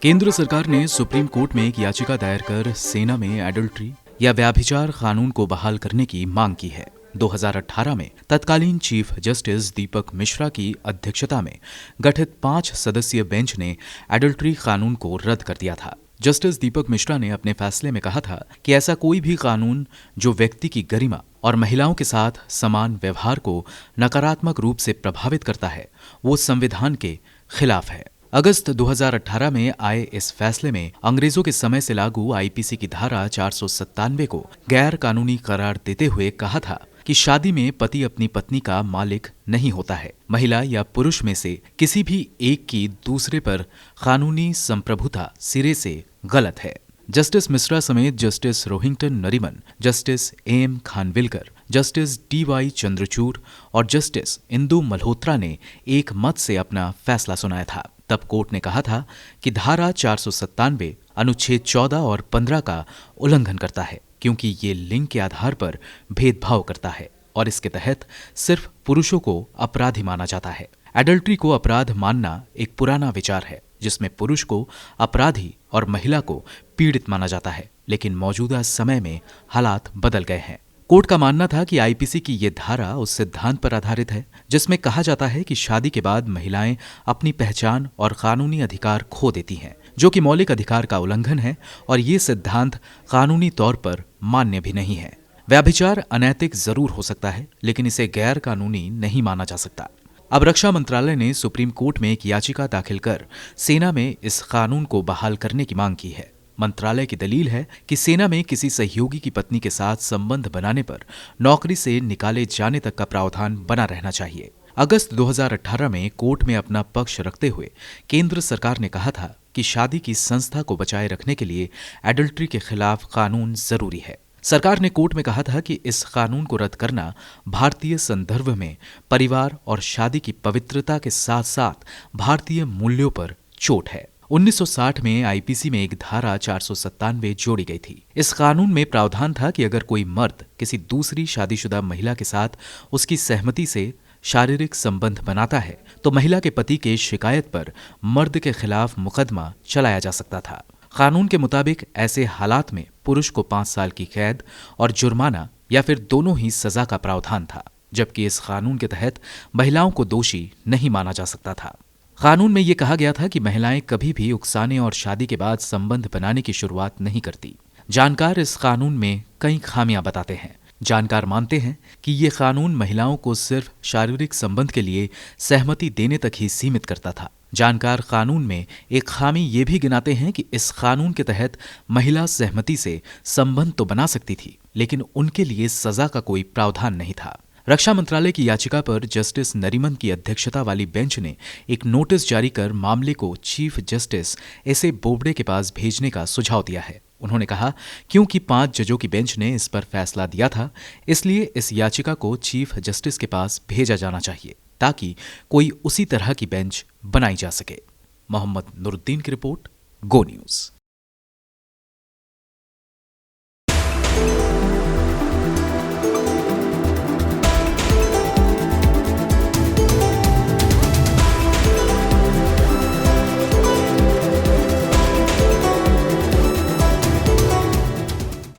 केंद्र सरकार ने सुप्रीम कोर्ट में एक याचिका दायर कर सेना में एडल्ट्री या व्याभिचार कानून को बहाल करने की मांग की है। 2018 में तत्कालीन चीफ जस्टिस दीपक मिश्रा की अध्यक्षता में गठित 5 सदस्यीय बेंच ने एडल्ट्री कानून को रद्द कर दिया था। जस्टिस दीपक मिश्रा ने अपने फैसले में कहा था कि ऐसा कोई भी कानून जो व्यक्ति की गरिमा और महिलाओं के साथ समान व्यवहार को नकारात्मक रूप से प्रभावित करता है, वो संविधान के खिलाफ है। अगस्त 2018 में आए इस फैसले में अंग्रेजों के समय से लागू आईपीसी की धारा 497 को गैर कानूनी करार देते हुए कहा था कि शादी में पति अपनी पत्नी का मालिक नहीं होता है। महिला या पुरुष में से किसी भी एक की दूसरे पर कानूनी संप्रभुता सिरे से गलत है। जस्टिस मिश्रा समेत justice Rohinton Nariman, justice M Khanwilkar, justice D Y. Chandrachud और जस्टिस इंदु मल्होत्रा ने एक मत से अपना फैसला सुनाया था। तब कोर्ट ने कहा था कि धारा 497 अनुच्छेद 14 और 15 का उल्लंघन करता है, क्योंकि ये लिंग के आधार पर भेदभाव करता है और इसके तहत सिर्फ पुरुषों को अपराधी माना जाता है। एडल्ट्री को अपराध मानना एक पुराना विचार है, जिसमें पुरुष को अपराधी और महिला को पीड़ित माना जाता है, लेकिन मौजूदा समय में हालात बदल गए हैं। कोर्ट का मानना था कि आईपीसी की ये धारा उस सिद्धांत पर आधारित है जिसमें कहा जाता है कि शादी के बाद महिलाएं अपनी पहचान और कानूनी अधिकार खो देती हैं, जो कि मौलिक अधिकार का उल्लंघन है और ये सिद्धांत कानूनी तौर पर मान्य भी नहीं है। व्याभिचार अनैतिक जरूर हो सकता है, लेकिन इसे गैर कानूनी नहीं माना जा सकता। अब रक्षा मंत्रालय ने सुप्रीम कोर्ट में एक याचिका दाखिल कर सेना में इस कानून को बहाल करने की मांग की है। मंत्रालय की दलील है कि सेना में किसी सहयोगी की पत्नी के साथ संबंध बनाने पर नौकरी से निकाले जाने तक का प्रावधान बना रहना चाहिए। अगस्त 2018 में कोर्ट में अपना पक्ष रखते हुए केंद्र सरकार ने कहा था कि शादी की संस्था को बचाए रखने के लिए एडल्ट्री के खिलाफ कानून जरूरी है। सरकार ने कोर्ट में कहा था कि इस कानून को रद्द करना भारतीय संदर्भ में परिवार और शादी की पवित्रता के साथ साथ भारतीय मूल्यों पर चोट है। 1960 में आईपीसी में एक धारा 497 जोड़ी गई थी। इस कानून में प्रावधान था कि अगर कोई मर्द किसी दूसरी शादीशुदा महिला के साथ उसकी सहमति से शारीरिक संबंध बनाता है तो महिला के पति के शिकायत पर मर्द के खिलाफ मुकदमा चलाया जा सकता था। कानून के मुताबिक ऐसे हालात में पुरुष को 5 साल की कैद और जुर्माना या फिर दोनों ही सजा का प्रावधान था, जबकि इस कानून के तहत महिलाओं को दोषी नहीं माना जा सकता था। कानून में ये कहा गया था कि महिलाएं कभी भी उकसाने और शादी के बाद संबंध बनाने की शुरुआत नहीं करती। जानकार इस कानून में कई खामियां बताते हैं। जानकार मानते हैं कि ये कानून महिलाओं को सिर्फ शारीरिक संबंध के लिए सहमति देने तक ही सीमित करता था। जानकार कानून में एक खामी ये भी गिनाते हैं कि इस कानून के तहत महिला सहमति से संबंध तो बना सकती थी, लेकिन उनके लिए सजा का कोई प्रावधान नहीं था। रक्षा मंत्रालय की याचिका पर जस्टिस नरीमन की अध्यक्षता वाली बेंच ने एक नोटिस जारी कर मामले को चीफ जस्टिस एस.ए. बोबडे के पास भेजने का सुझाव दिया है। उन्होंने कहा, क्योंकि 5 जजों की बेंच ने इस पर फैसला दिया था, इसलिए इस याचिका को चीफ जस्टिस के पास भेजा जाना चाहिए ताकि कोई उसी तरह की बेंच बनाई जा सके। मोहम्मद नूरुद्दीन की रिपोर्ट, गो न्यूज।